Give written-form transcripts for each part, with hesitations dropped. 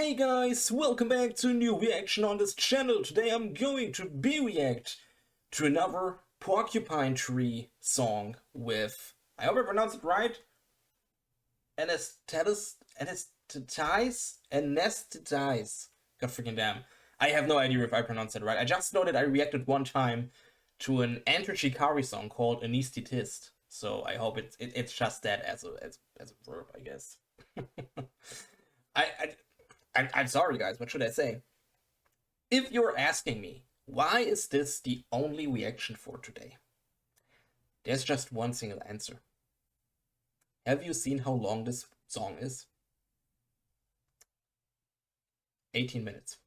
Hey guys, welcome back to a new reaction on this channel. Today I'm going to react to another Porcupine Tree song with, I hope I pronounced it right, Anesthetize? God freaking damn. I have no idea if I pronounced it right. I just know that I reacted one time to an admiralchiba song called Anesthetize. So I hope it's just that as a verb, I guess. I'm sorry, guys. What should I say? If you're asking me, why is this the only reaction for today? There's just one single answer. Have you seen how long this song is? 18 minutes.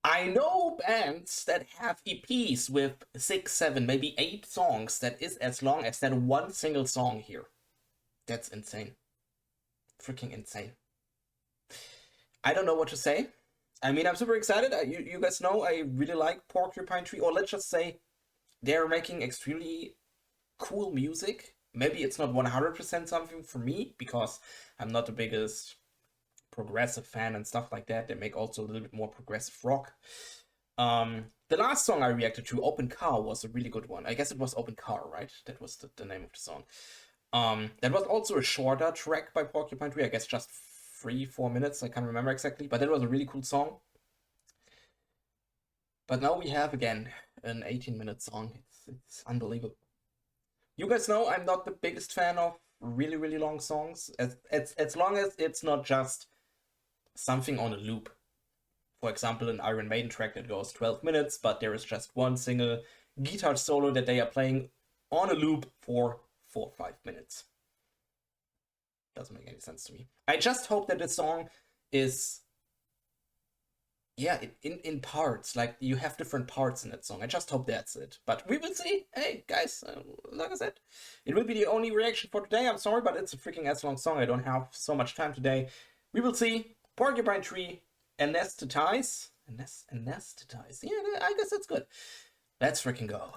I know bands that have EPs with 6, 7, maybe 8 songs that is as long as that one single song here. That's insane. Freaking insane. I don't know what to say. I mean, I'm super excited. You guys know I really like Porcupine Tree, or let's just say they're making extremely cool music. Maybe it's not 100% something for me, because I'm not the biggest progressive fan and stuff like that. They make also a little bit more progressive rock. The last song I reacted to, Open Car, was a really good one. I guess it was Open Car, right? That was the name of the song. That was also a shorter track by Porcupine Tree, I guess just 3-4 minutes, I can't remember exactly, but that was a really cool song. But now we have again an 18-minute song. It's unbelievable. You guys know I'm not the biggest fan of really long songs, as long as it's not just something on a loop. For example, an Iron Maiden track that goes 12 minutes, but there is just one single guitar solo that they are playing on a loop for 4 or 5 minutes. Doesn't make any sense to me. I just hope that the song is, yeah, in parts. Like, you have different parts in that song. I just hope that's it. But we will see. Hey, guys, like I said, it will be the only reaction for today. I'm sorry, but it's a freaking long song. I don't have so much time today. We will see. Porcupine Tree, Anesthetize. Anesthetize. Yeah, I guess that's good. Let's freaking go.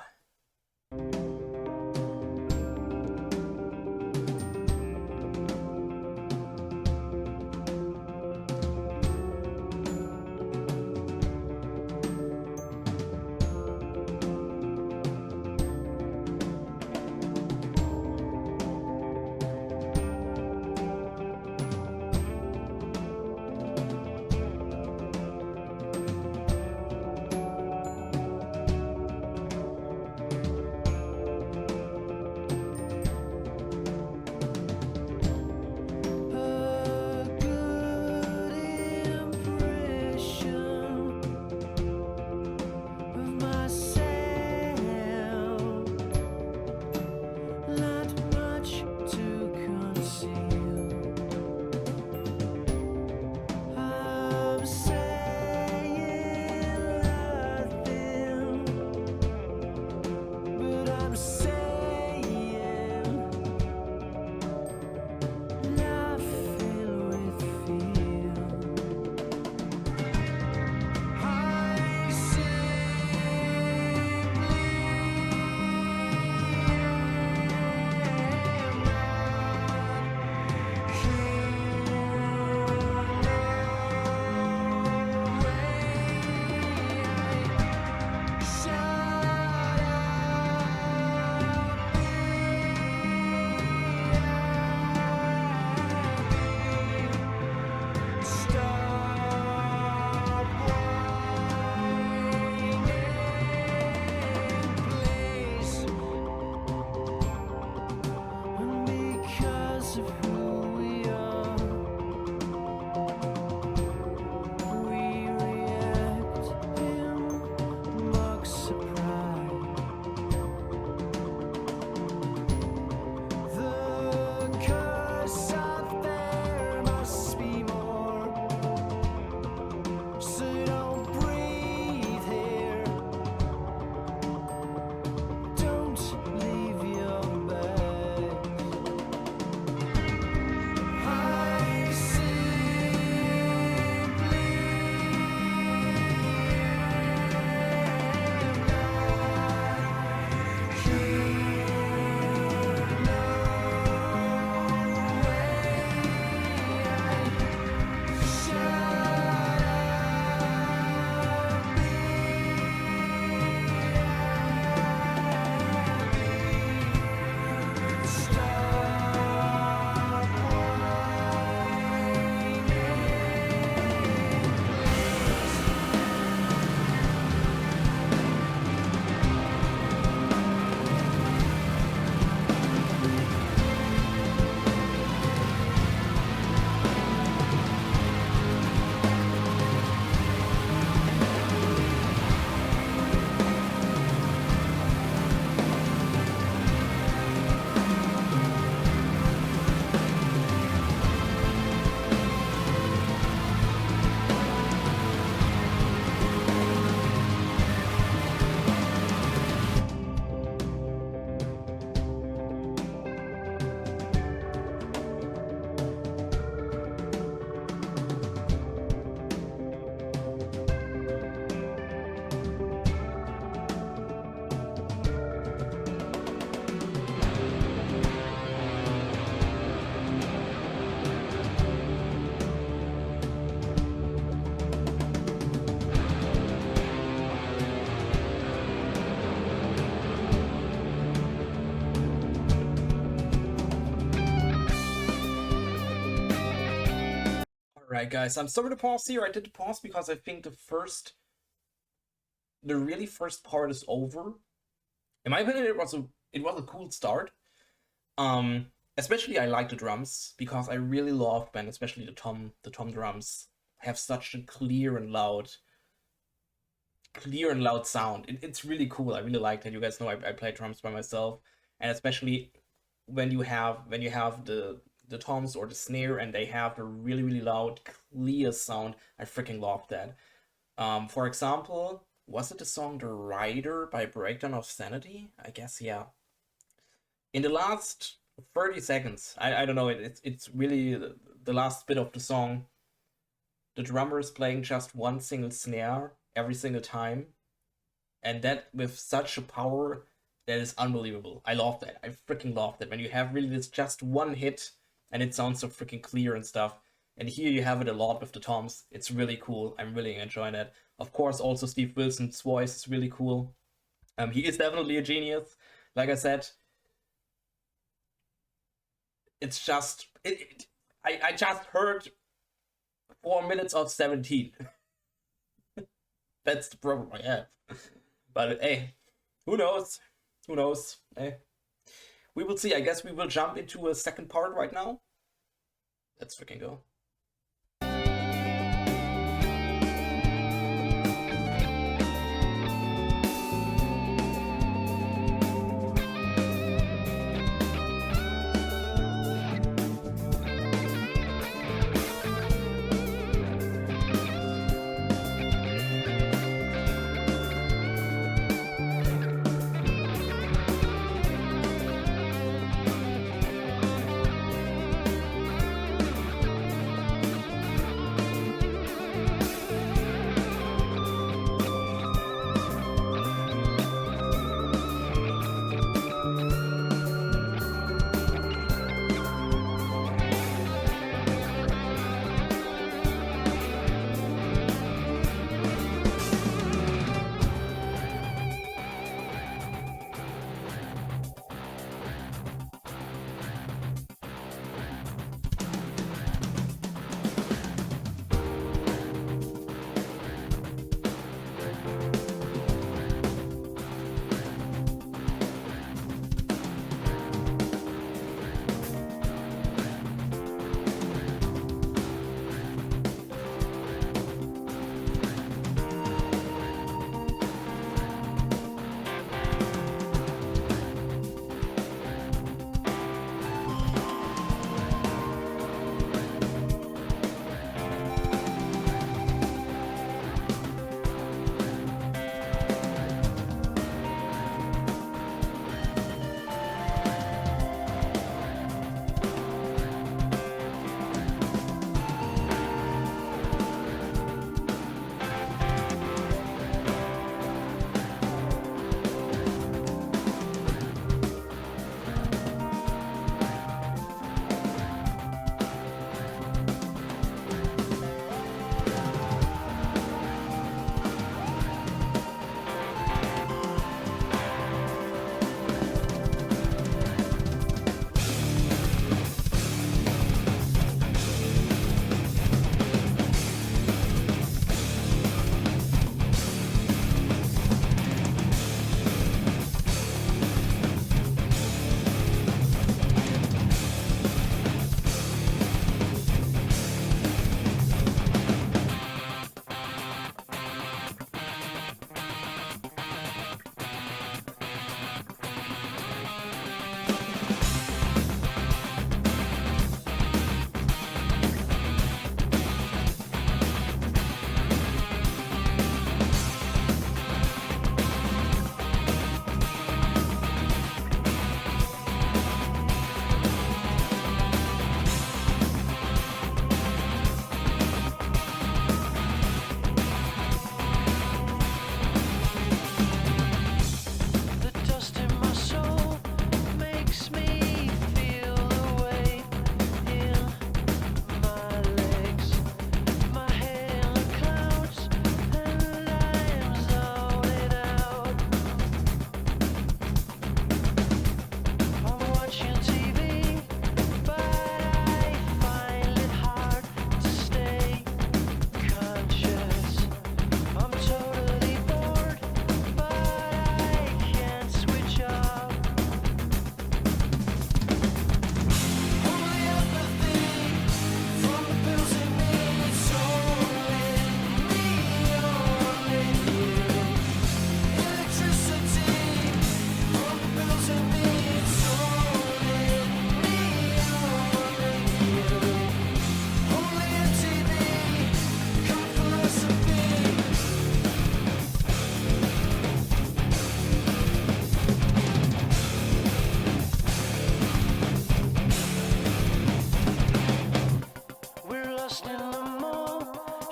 Right, guys, I'm sorry to pause here. I did the pause because I think the really first part is over. In my opinion, it was a cool start. Um, Especially I like the drums because I really love when especially the tom drums have such a clear and loud sound. It's really cool. I really like that. You guys know I play drums by myself, and especially when you have the toms or the snare and they have a really really loud clear sound. I freaking love that. For example, was it the song "The Rider" by Breakdown of Sanity? I guess yeah. In the last 30 seconds, I don't know. It's really the last bit of the song. The drummer is playing just one single snare every single time, and that with such a power that is unbelievable. I love that. I freaking love that when you have really this just one hit and it sounds so freaking clear and stuff. And here you have it a lot with the toms. It's really cool. I'm really enjoying it. Of course, also Steve Wilson's voice is really cool. He is definitely a genius. Like I said, it's just I just heard 4 minutes of 17. That's the problem I have. But hey, who knows? Who knows? Hey, we will see. I guess we will jump into a second part right now. Let's freaking go.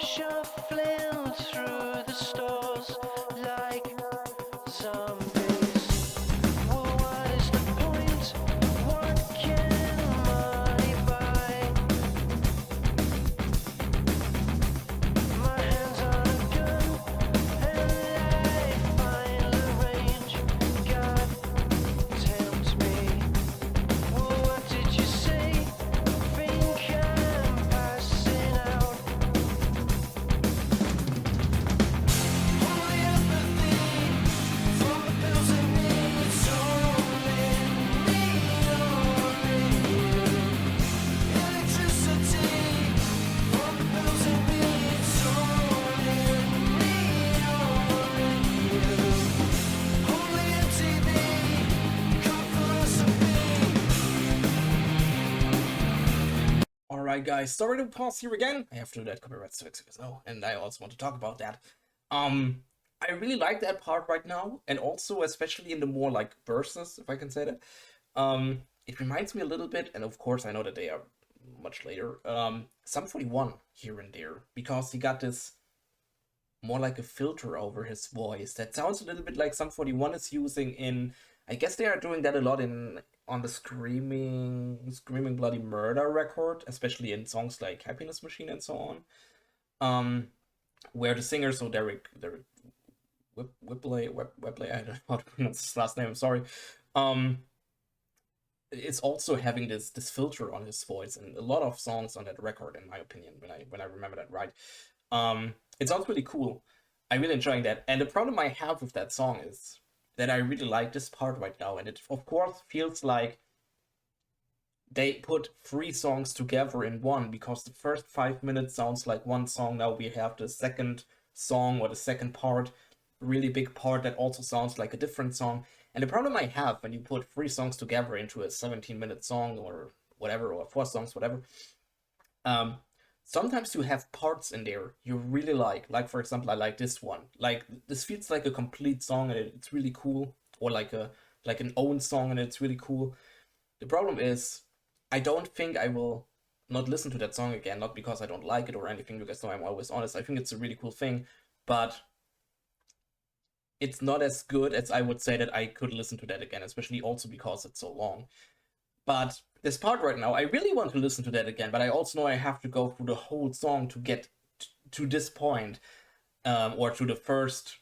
shuffling through the stores like zombies. Well, what is the point? What can money buy? My hands on a gun and I find the range. God tempt me. Well, what did you say? Think I'm passing out. Holy empathy for the pills in me. It's only me, only you. Electricity for the pills in me. It's only me, only you. Holy MTV, come philosophy. Alright guys, sorry to pause here again. I have to do that copyright strikes as well, and I also want to talk about that. I really like that part right now, and also especially in the more like verses, if I can say that. It reminds me a little bit, and of course I know that they are much later, Sum 41 here and there, because he got this more like a filter over his voice that sounds a little bit like Sum 41 is using in, I guess they are doing that a lot on the Screaming Bloody Murder record, especially in songs like Happiness Machine and so on, where the singer, so Derek Whibley, I don't know how to pronounce his last name, I'm sorry, it's also having this filter on his voice, and a lot of songs on that record, in my opinion, when I remember that right. It sounds really cool. I'm really enjoying that. And the problem I have with that song is that I really like this part right now, and it of course feels like they put 3 songs together in one, because the first 5 minutes sounds like one song. Now we have the second song, or the second part, really big part, that also sounds like a different song. And the problem I have when you put 3 songs together into a 17-minute song, or whatever, or 4 songs, whatever, sometimes you have parts in there you really like for example, I like this one. Like, this feels like a complete song, and it's really cool, or like an own song, and it's really cool. The problem is, I don't think I will not listen to that song again, not because I don't like it or anything, because no, I'm always honest. I think it's a really cool thing, but it's not as good as I would say that I could listen to that again, especially also because it's so long. But this part right now, I really want to listen to that again, but I also know I have to go through the whole song to get to this point, or to the first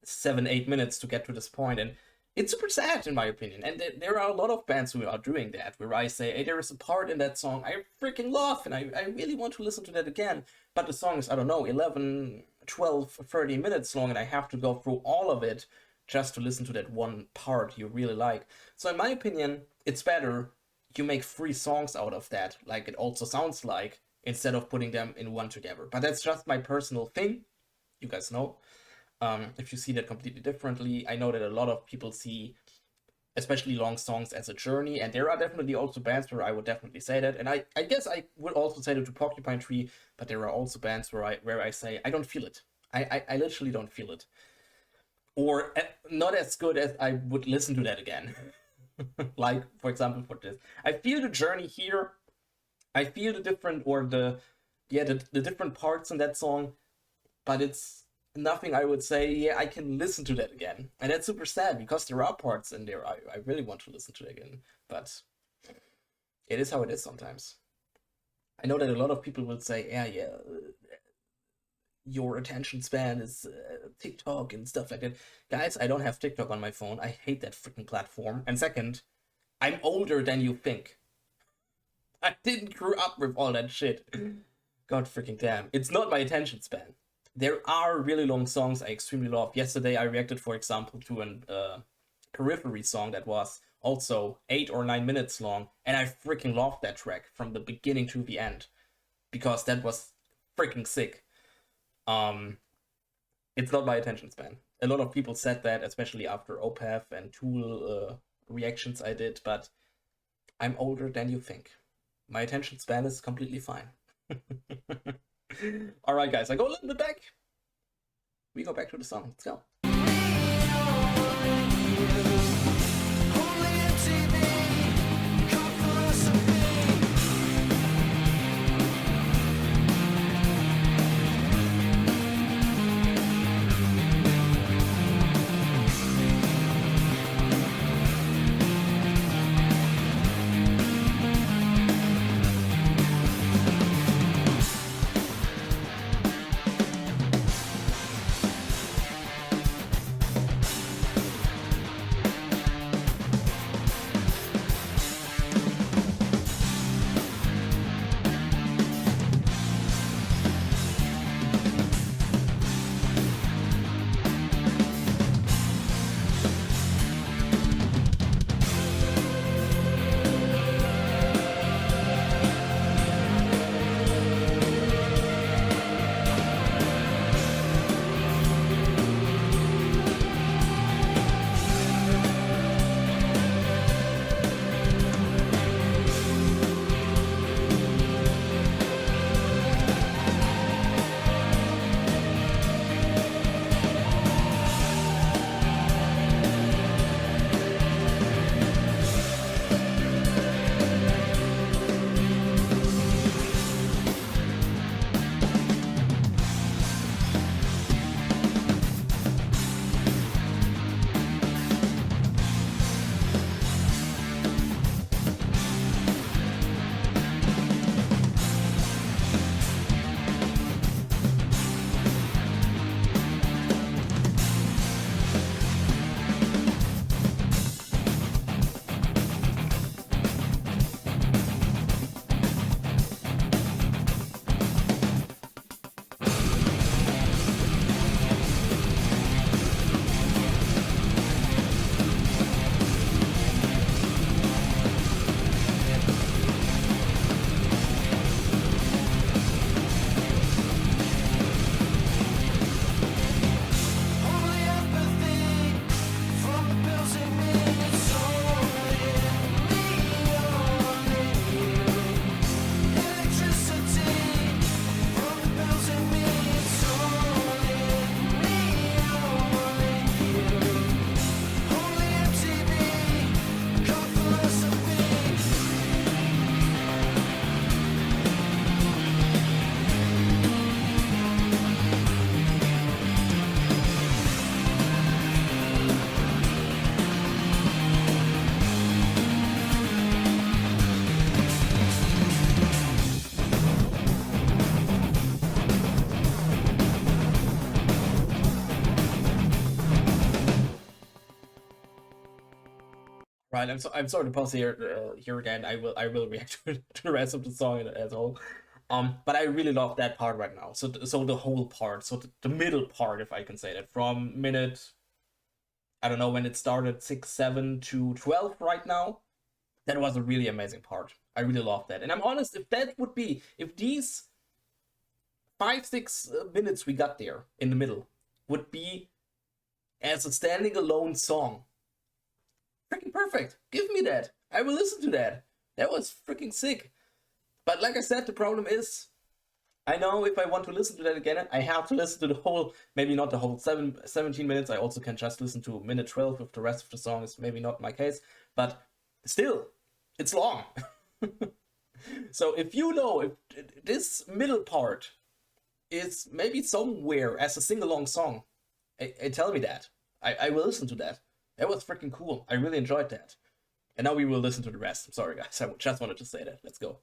7-8 minutes to get to this point, and it's super sad in my opinion. And there are a lot of bands who are doing that, where I say, hey, there is a part in that song I freaking love, and I really want to listen to that again, but the song is, I don't know, 11, 12, 30 minutes long, and I have to go through all of it just to listen to that one part you really like. So in my opinion, it's better you make 3 songs out of that, like it also sounds like, instead of putting them in one together. But that's just my personal thing. You guys know. If you see that completely differently, I know that a lot of people see, especially long songs, as a journey, and there are definitely also bands where I would definitely say that, and I guess I would also say that to Porcupine Tree, but there are also bands where I say I don't feel it. I literally don't feel it. Or not as good as I would listen to that again. Like, for example, for this. I feel the journey here. I feel the different, or the different parts in that song, but it's nothing I would say, yeah, I can listen to that again. And that's super sad, because there are parts in there I really want to listen to it again. But it is how it is sometimes. I know that a lot of people will say, yeah, your attention span is TikTok and stuff like that. Guys, I don't have TikTok on my phone. I hate that freaking platform. And second, I'm older than you think. I didn't grow up with all that shit. God freaking damn. It's not my attention span. There are really long songs I extremely love. Yesterday I reacted, for example, to a Periphery song that was also 8 or 9 minutes long, and I freaking loved that track from the beginning to the end, because that was freaking sick. It's not my attention span. A lot of people said that, especially after Opeth and Tool reactions I did, but I'm older than you think. My attention span is completely fine. Alright guys, I go a little bit back. We go back to the song. Let's go. Right, I'm sorry to pause here again. I will react to the rest of the song as a whole. But I really love that part right now. So the whole part, so the middle part, if I can say that, from minute, I don't know when it started, 6, 7 to 12 right now. That was a really amazing part. I really love that. And I'm honest, if these 5, 6 minutes we got there in the middle would be as a standing alone song, freaking perfect. Give me that. I will listen to that. That was freaking sick. But like I said, the problem is, I know if I want to listen to that again, I have to listen to the whole, maybe not the whole 17 minutes. I also can just listen to minute 12 if the rest of the song is maybe not my case. But still, it's long. So if you know if this middle part is maybe somewhere as a sing-along song, tell me that. I will listen to that. That was freaking cool. I really enjoyed that. And now we will listen to the rest. I'm sorry, guys. I just wanted to say that. Let's go.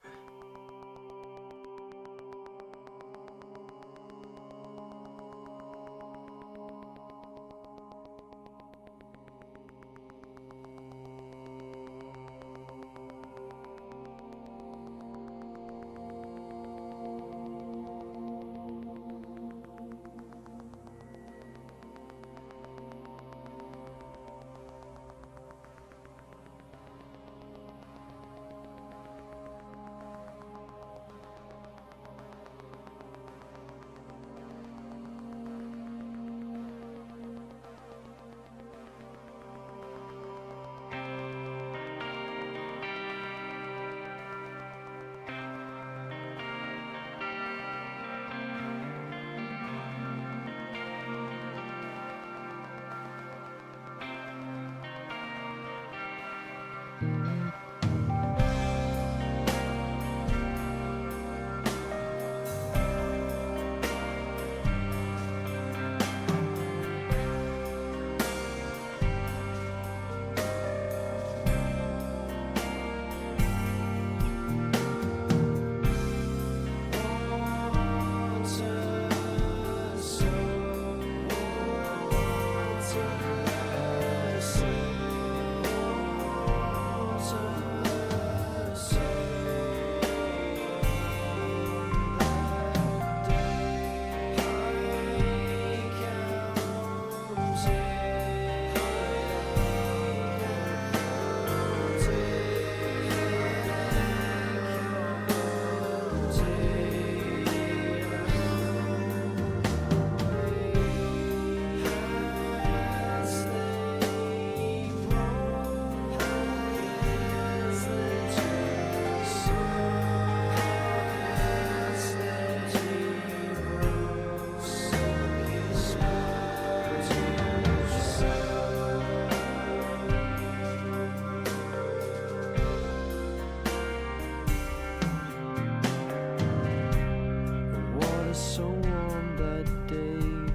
Water so warm that day,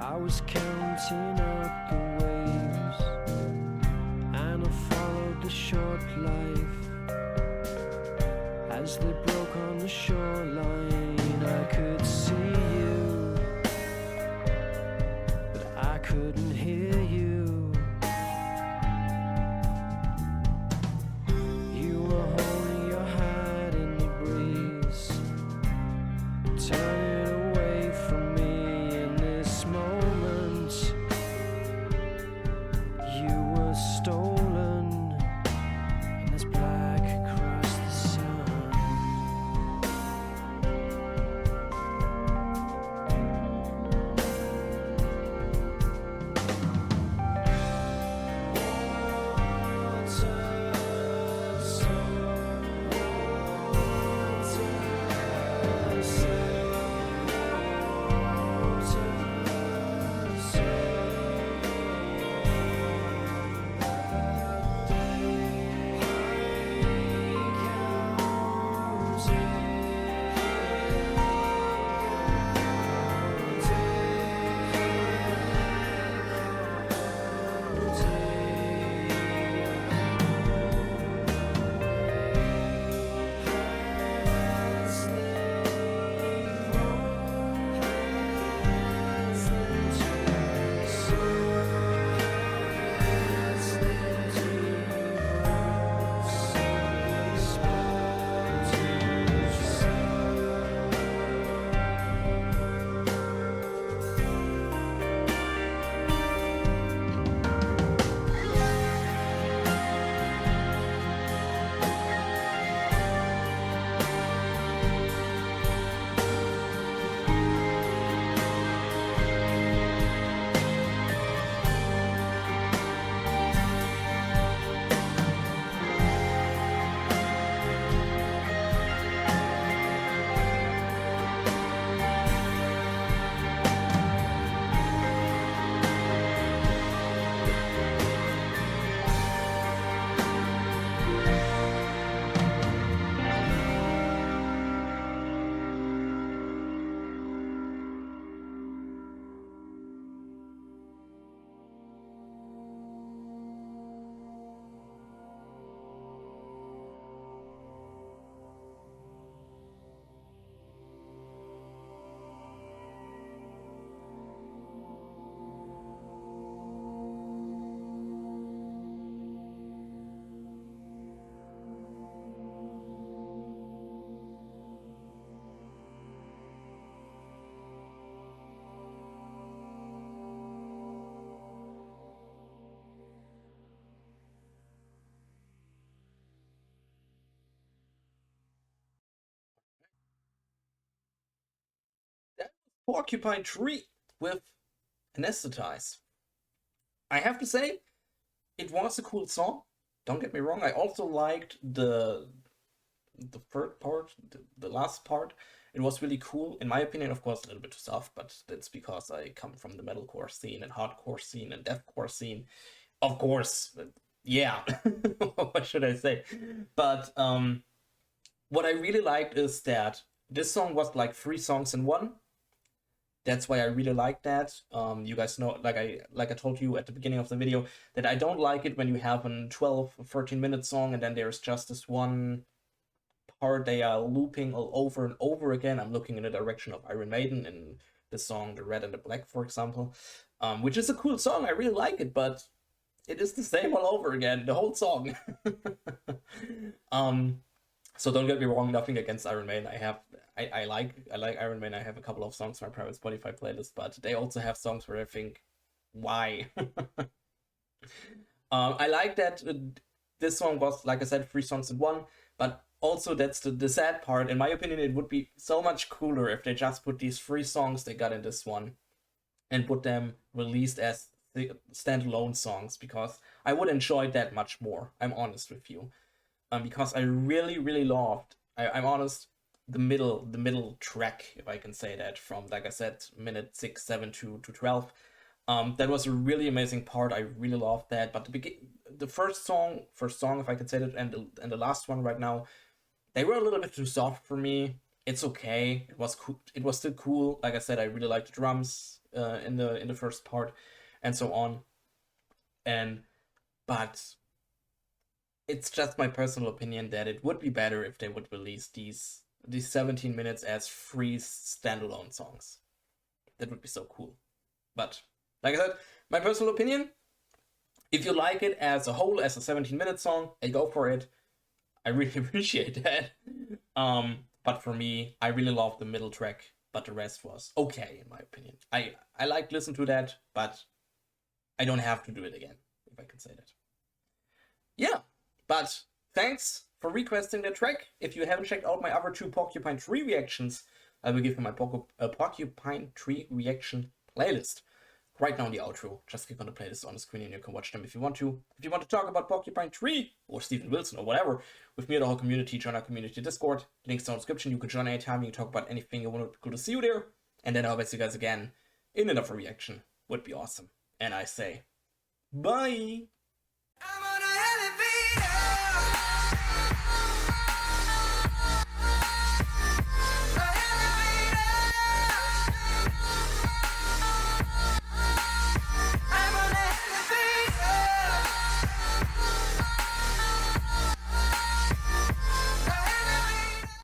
I was counting up the waves, and I followed the short life as they broke on the shoreline. I could see you, but I couldn't hear you. You were holding your hat in the breeze, turning away from me in this moment Porcupine Tree with Anesthetize. I have to say, it was a cool song. Don't get me wrong. I also liked the third part, the last part. It was really cool. In my opinion, of course, a little bit too soft, but that's because I come from the metalcore scene and hardcore scene and deathcore scene. Of course, yeah. What should I say? But what I really liked is that this song was like 3 songs in one. That's why I really like that. You guys know, like I told you at the beginning of the video, that I don't like it when you have a 12 or 13-minute song and then there's just this one part they are looping all over and over again. I'm looking in the direction of Iron Maiden in the song The Red and the Black, for example, which is a cool song. I really like it, but it is the same all over again, the whole song. So don't get me wrong, nothing against Iron Maiden. I like Iron Maiden. I have a couple of songs on my private Spotify playlist, but they also have songs where I think, why? I like that this song was, like I said, 3 songs in one, but also that's the sad part. In my opinion, it would be so much cooler if they just put these 3 songs they got in this one and put them released as the standalone songs, because I would enjoy that much more. I'm honest with you. Because I really, really loved, I'm honest, the middle track, if I can say that, from, like I said, minute 6, 7 to 12. That was a really amazing part. I really loved that. But the first song, if I can say that, and the last one right now, they were a little bit too soft for me. It's okay. It was cool. It was still cool. Like I said, I really liked the drums in the first part, and so on. But it's just my personal opinion that it would be better if they would release these 17 minutes as 3 standalone songs. That would be so cool. But like I said, my personal opinion, if you like it as a whole, as a 17-minute song, go for it. I really appreciate that. But for me, I really love the middle track, but the rest was okay in my opinion. I like to listen to that, but I don't have to do it again, if I can say that. Yeah, but thanks for requesting the track. If you haven't checked out my other 2 Porcupine Tree reactions, I will give you my Porcupine Tree reaction playlist right now in the outro. Just click on the playlist on the screen and you can watch them if you want to. If you want to talk about Porcupine Tree or Steven Wilson or whatever with me or the whole community, join our community Discord. Links down in the description. You can join anytime. You can talk about anything you want. Cool to see you there. And then I'll see you guys again in another reaction. Would be awesome. And I say, bye!